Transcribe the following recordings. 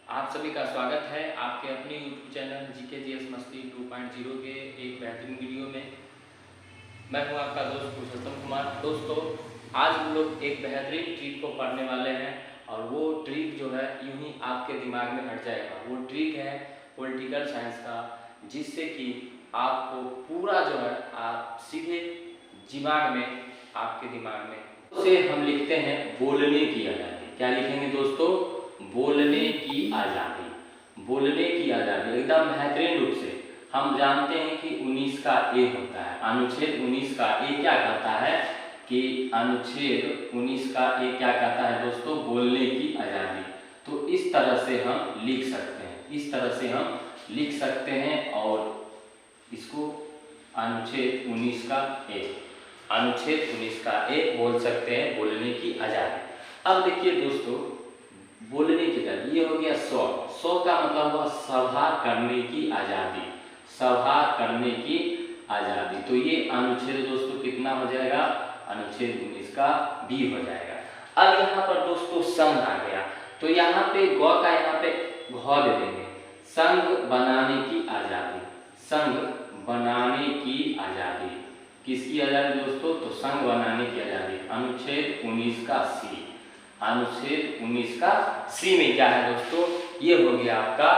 आप सभी का स्वागत है आपके अपने YouTube चैनल GKGS मस्ती 2.0 के एक बेहतरीन वीडियो में। मैं हूं आपका दोस्त पुरुषोत्तम कुमार। दोस्तों, आज हम लोग एक बेहतरीन ट्रिक को पढ़ने वाले हैं और वो ट्रिक जो है यूं ही आपके दिमाग में हट जाएगा। वो ट्रिक है पॉलिटिकल साइंस का, जिससे कि आपको पूरा जो है आप सीधे दिमाग में आपके दिमाग में उसे हम लिखते हैं बोलने की आज़ादी। क्या लिखेंगे दोस्तों? बोलने की आज़ादी। बोलने की आज़ादी एकदम बेहतरीन रूप से हम जानते हैं कि 19 का ए होता है। अनुच्छेद 19 का ए क्या कहता है कि अनुच्छेद 19 का ए क्या कहता है दोस्तों? बोलने की आज़ादी। तो इस तरह से हम लिख सकते हैं, इस तरह से हम लिख सकते हैं और इसको अनुच्छेद 19 का ए, अनुच्छेद 19 का ए बोल सकते हैं बोलने की आज़ादी। अब देखिए दोस्तों, बोलने की आज़ादी ये हो गया सौ का मतलब हुआ सभा करने की आज़ादी, सभा करने की आज़ादी। तो ये अनुच्छेद दोस्तों कितना हो जाएगा? अनुच्छेद 19 का बी हो जाएगा। अब यहाँ पर दोस्तों संघ आ गया, तो यहाँ पे गौ का यहाँ पे घ दे देंगे। संघ बनाने की आज़ादी, संघ बनाने की आज़ादी। किसकी आज़ादी दोस्तों? तो संघ बनाने की आज़ादी। अनुच्छेद 19 का सी, अनुच्छेद 19 का सी में क्या है दोस्तों? ये हो गया आपका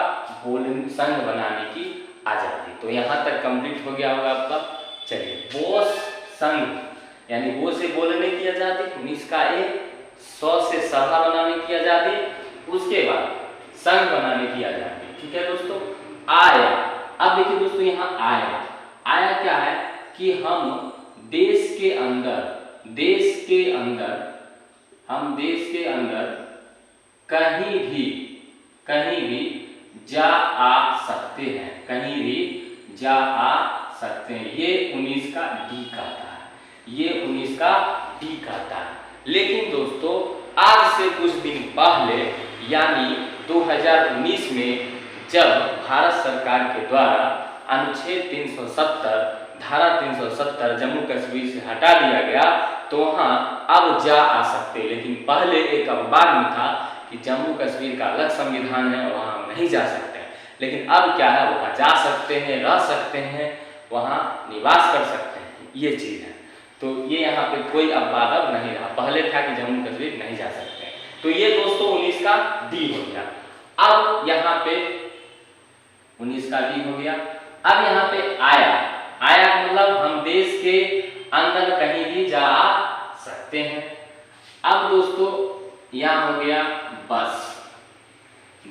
संघ बनाने की आज़ादी। तो यहाँ तक कंप्लीट हो गया होगा आपका। चलिए, बोस संघ यानी वो से बोलने की आज़ादी 19 का ए, 100 से सभा बनाने की आज़ादी, उसके बाद संघ बनाने की आज़ादी। ठीक है दोस्तों। आया, अब देखिए दोस्तों यहाँ आया, आया क्या है कि हम देश के अंदर हम देश के अंदर कहीं भी जा आ सकते हैं, कहीं भी जा आ सकते हैं। ये 19 का डी कहता है, ये 19 का डी कहता है। लेकिन दोस्तों आज से कुछ दिन पहले यानी 2019 में जब भारत सरकार के द्वारा अनुच्छेद 370 धारा 370 जम्मू कश्मीर से हटा दिया गया, तो वहाँ अब जा आ सकते। लेकिन पहले एक अखबार में था कि जम्मू कश्मीर का अलग संविधान है और वहाँ हम नहीं जा सकते। लेकिन अब क्या है, वहाँ जा सकते हैं, रह सकते हैं, वहाँ निवास कर सकते हैं, ये चीज़ है। तो ये यहाँ पे कोई अपवाद अब नहीं रहा। पहले था कि जम्मू कश्मीर नहीं जा सकते। तो ये दोस्तों 19 का डी हो गया। अब यहाँ पे 19 का डी हो गया। अब यहाँ पे आया, आया मतलब हम देश के अंदर कहीं भी जा सकते हैं। अब दोस्तों यहाँ हो गया बस।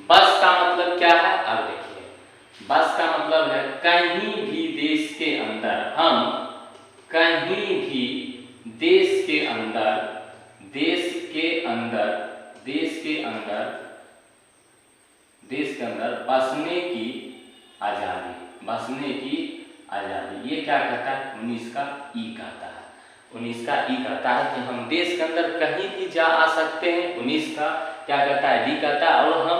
बस का मतलब क्या है? अब देखिए, बस का मतलब है कहीं भी देश के अंदर, हम कहीं भी देश के अंदर बसने की आज़ादी, बसने की आज़ादी। ये क्या कहता है? 19 का ई कहता है, 19 का ई कहता है कि हम देश के अंदर कहीं भी जा आ सकते हैं। 19 का क्या कहता है? डी कहता है। और हम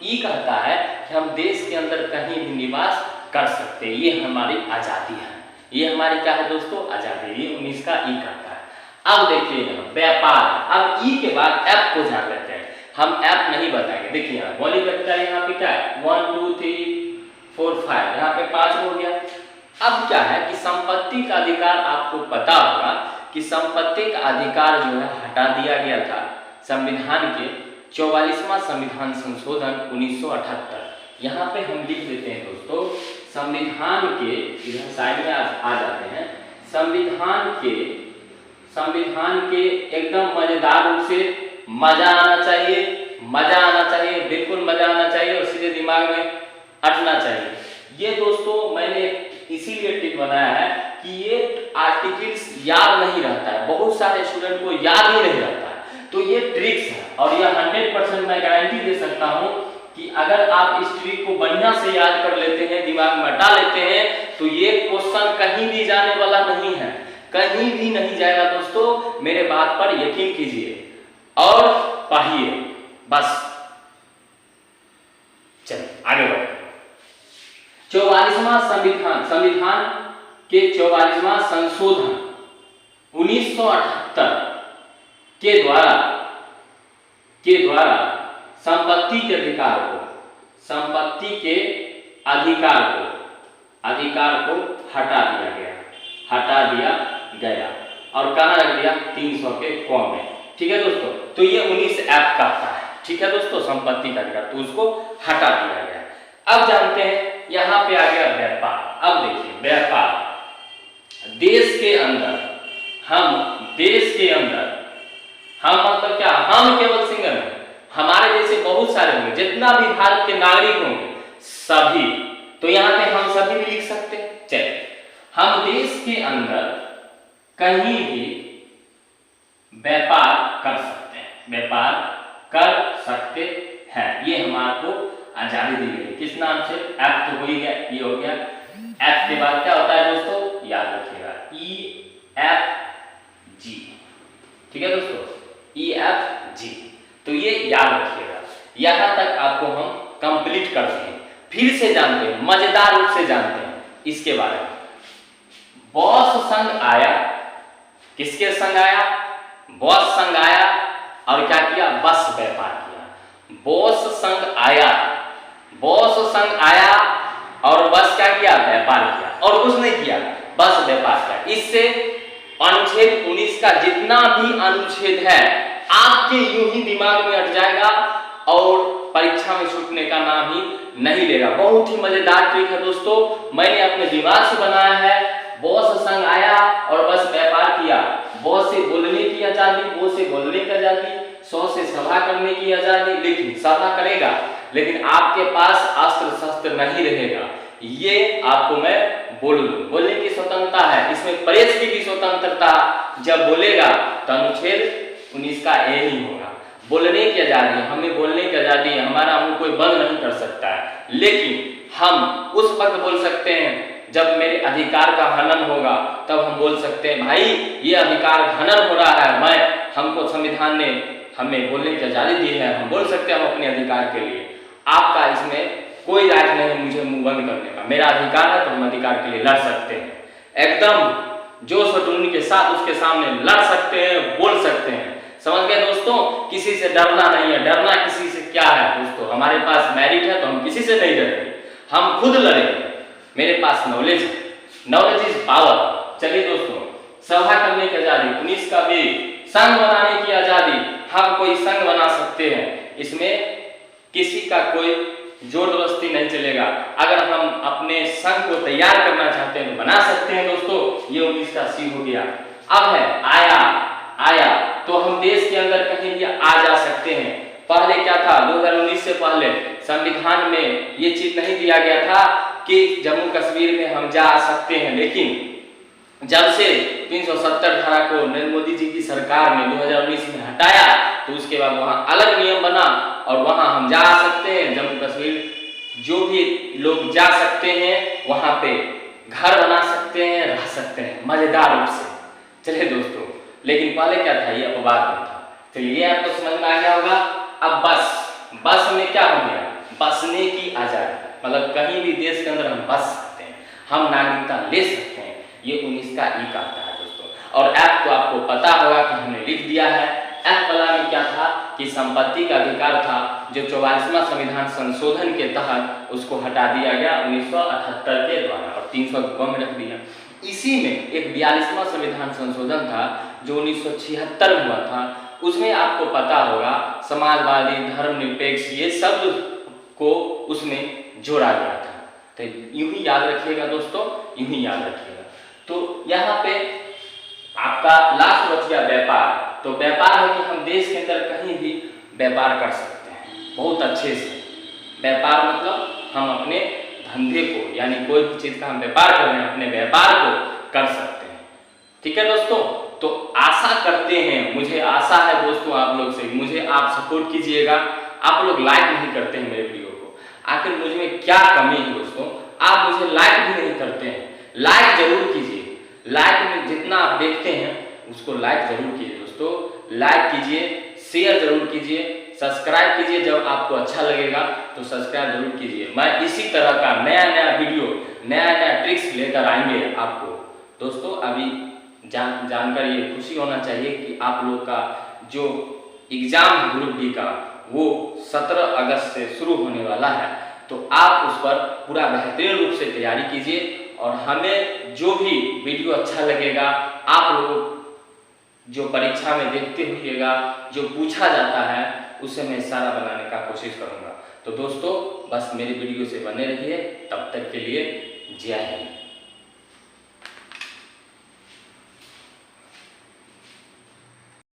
ई कहता है कि हम देश के अंदर कहीं भी निवास कर सकते हैं। ये हमारी आज़ादी है, ये हमारी क्या है दोस्तों? आज़ादी। ये 19 का ई कहता है। अब देखिए व्यापार। अब ई के बाद एफ को जान लेते हैं। हम एफ नहीं बताएंगे। देखिए यहाँ मौलिक अधिकार यहाँ पे क्या है? 1 2 3 4 5, यहाँ पे 5 हो गया। अब क्या है कि संपत्ति का अधिकार, आपको पता होगा कि संपत्ति का अधिकार जो है हटा दिया गया था संविधान के 44वां संविधान संशोधन 1978। यहाँ पे हम लिख देते हैं दोस्तों, संविधान के इधर साइड में आ जाते हैं। संविधान के एकदम मजेदार रूप से मजा आना चाहिए, बिल्कुल मजा आना चाहिए और सीधे दिमाग में हटना चाहिए। ये दोस्तों मैंने इसीलिए ट्रिक बनाया है कि ये आर्टिकल्स याद नहीं रहता है, बहुत सारे स्टूडेंट को याद ही नहीं रहता है। तो ये ट्रिक्स है और यह 100% मैं गारंटी दे सकता हूँ कि अगर आप इस ट्रिक को बढ़िया से याद कर लेते हैं, दिमाग में हटा लेते हैं, तो ये क्वेश्चन कहीं भी जाने वाला नहीं है, कहीं भी नहीं जाएगा दोस्तों। मेरे बात पर यकीन कीजिए और पढ़िए बस। चलिए आगे बढ़ते हैं। 44वां संविधान के 44वां संशोधन 1978 के द्वारा संपत्ति के अधिकार को संपत्ति के अधिकार को हटा दिया गया और कहाँ रख दिया, 300 के कॉम में। ठीक है दोस्तों, तो ये 19F कहता है। ठीक है दोस्तों, संपत्ति का अधिकार, तो उसको हटा दिया गया। अब जानते हैं, यहाँ पे आ गया व्यापार। अब देखिए व्यापार, देश के अंदर हम मतलब क्या, हम केवल सिंगल हैं, हमारे जैसे बहुत सारे होंगे, जितना भी भारत के नागरिक होंगे सभी, तो यहाँ पे हम सभी भी लिख सकते हैं। चलिए, हम देश के अंदर कहीं भी व्यापार कर सकते हैं, ये हमारे को आजादी दी गई। किस नाम से, एक्ट तो हो ही गया, ये हो गया। एक्ट के बाद क्या होता है दोस्तों, याद रखिएगा, EFG। ठीक है दोस्तों, EFG, तो ये याद रखिएगा। यहां तक आपको हम कंप्लीट करते हैं। फिर से जानते हैं, मजेदार रूप से जानते हैं इसके बारे में। बॉस संघ आया, किसके संघ आया, बॉस संघ आया और क्या किया, बस व्यापार किया। बॉस संघ आया और बस क्या किया, व्यापार किया, और कुछ नहीं किया, बस व्यापार किया। इससे अनुच्छेद 19 का जितना भी अनुच्छेद है आपके यूं ही दिमाग में अट जाएगा और परीक्षा में छूटने का नाम ही नहीं लेगा। बहुत ही मजेदार ट्रिक है दोस्तों, मैंने अपने दिमाग से बनाया है। बॉस संघ आया और बस व्यापार किया। बॉस से बोलने की आजादी, बॉस से बोलने की आजादी, 100 से सभा करने की आजादी, लेकिन सभा करेगा, लेकिन आपके पास अस्त्र शस्त्र नहीं रहेगा। ये आपको मैं बोल दूं, बोलने की स्वतंत्रता है, इसमें प्रेस की भी स्वतंत्रता। जब बोलेगा तो अनुच्छेद 19 का ए ही होगा। बोलने की आजादी, हमें बोलने की आजादी है, हमारा मुंह कोई बंद नहीं कर सकता है, लेकिन हम उस वक्त बोल सकते हैं जब मेरे अधिकार का हनन होगा, तब हम बोल सकते हैं भाई ये अधिकार हनन हो रहा है, हमको संविधान ने हमें बोलने की आजादी दी है, हम बोल सकते हैं हम अपने अधिकार के लिए। आपका इसमें कोई राइट नहीं मुझे मुंह बंद करने का, मेरा अधिकार है तो हम अधिकार के लिए लड़ सकते हैं। एकदम जोश और जुनून के साथ उसके सामने लड़ सकते हैं, बोल सकते हैं। समझ गए दोस्तों, किसी से डरना नहीं है। डरना किसी से क्या है दोस्तों, हमारे पास मेरिट है तो हम किसी से नहीं डरेंगे, हम खुद लड़ेंगे। मेरे पास नॉलेज है, नॉलेज इज पावर। चलिए दोस्तों, सभा करने की आजादी, 19 का भी संघ बनाने की आजादी, हम कोई संघ बना सकते हैं, इसमें किसी का कोई जोर जबरदस्ती नहीं चलेगा। अगर हम अपने संघ को तैयार करना चाहते हैं तो बना सकते हैं दोस्तों। ये 19 का सी हो गया। अब है आया, तो हम देश के अंदर कहीं भी आ जा सकते हैं। पहले क्या था, 2019 से पहले संविधान में ये चीज नहीं दिया गया था कि जम्मू कश्मीर में हम जा सकते हैं, लेकिन जब से 370 धारा को नरेंद्र मोदी जी की सरकार ने 2019 में हटाया, तो उसके बाद वहां अलग नियम बना और वहां हम जा सकते हैं। जम्मू कश्मीर जो भी लोग जा सकते हैं, वहां पे घर बना सकते हैं, रह सकते हैं मजेदार रूप से। चलिए दोस्तों, लेकिन पहले क्या था, ये अपवाद में था। चलिए आपको समझ में आ गया होगा। अब बस में क्या हो गया, बसने की आजादी, मतलब कहीं भी देश के अंदर हम बस सकते हैं, हम नागरिकता ले सकते हैं। ये 19 का ई कहता है दोस्तों। और ऐप तो आपको पता होगा कि हमने लिख दिया है। ऐप वाला में क्या था कि संपत्ति का अधिकार था, जो 44वां संविधान संशोधन के तहत उसको हटा दिया गया 1978 के द्वारा और 300 को में रख दिया। इसी में एक 42वां संविधान संशोधन था जो 1976 में हुआ था। उसमें आपको पता होगा समाजवादी, धर्मनिरपेक्ष, ये सब को उसमें जोड़ा गया था। तो यूं ही याद रखिएगा दोस्तों, यूं ही याद रखिएगा। तो यहाँ पे आपका लास्ट बच गया व्यापार। तो व्यापार है कि हम देश के अंदर कहीं भी व्यापार कर सकते हैं बहुत अच्छे से। व्यापार मतलब हम अपने धंधे को, यानी कोई भी चीज का हम व्यापार कर रहे हैं, अपने व्यापार को कर सकते हैं। ठीक है दोस्तों, तो आशा करते हैं, मुझे आशा है दोस्तों आप लोग से, मुझे आप सपोर्ट कीजिएगा। आप लोग लाइक नहीं करते हैं मेरे वीडियो को, आखिर मुझ में क्या कमी है दोस्तों, आप मुझे लाइक भी नहीं करते हैं। लाइक जरूर कीजिए, लाइक में जितना आप देखते हैं उसको लाइक जरूर कीजिए दोस्तों। लाइक कीजिए, शेयर जरूर कीजिए, सब्सक्राइब कीजिए। जब आपको अच्छा लगेगा तो सब्सक्राइब जरूर कीजिए। मैं इसी तरह का नया वीडियो, नया ट्रिक्स लेकर आएंगे आपको दोस्तों। अभी जानकर ये खुशी होना चाहिए कि आप लोग का जो एग्जाम ग्रुप डी का वो 17 अगस्त से शुरू होने वाला है। तो आप उस पर पूरा बेहतरीन रूप से तैयारी कीजिए और हमें जो भी वीडियो अच्छा लगेगा, आप लोग जो परीक्षा में देखते होइएगा, जो पूछा जाता है उसे मैं सारा बनाने का कोशिश करूँगा। तो दोस्तों बस मेरी वीडियो से बने रहिए, तब तक के लिए जय हिंद।